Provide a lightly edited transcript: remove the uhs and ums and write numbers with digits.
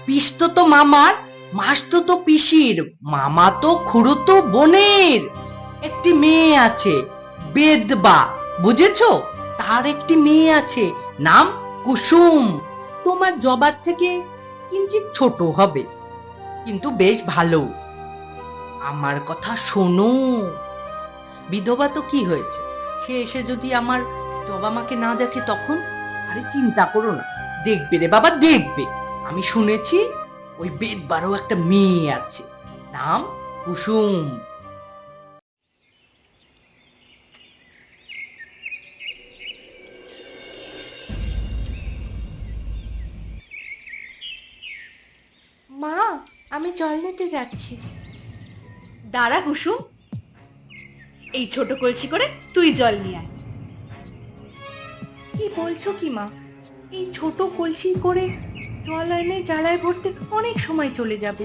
পিসতো তো মামার, মাসতো তো পিসির, মামা তো খুড়তো বোনের। একটি মেয়ে আছে, বেদবা, বুঝেছো? তার একটি মেয়ে আছে, নাম কুসুম। তোমার জবার থেকে কিঞ্চিত ছোট হবে, কিন্তু বেশ ভালো। আমার কথা শোনো। বিধবা তো কি হয়েছে, সে এসে যদি আমার জবা মাকে না দেখে তখন? আরে চিন্তা করো না, দেখবে রে বাবা, দেখবে। আমি শুনেছি ওই বেদবারও একটা মেয়ে আছে, নাম কুসুম। মা, আমি জল নিতে যাচ্ছি। দাঁড়া কুসুম, এই ছোট কলসি করে তুই জল নিয়ে আয়। কি বলছো কি মা? এই ছোট কলসি করে জল এনে জ্বালায় ভরতে অনেক সময় চলে যাবে।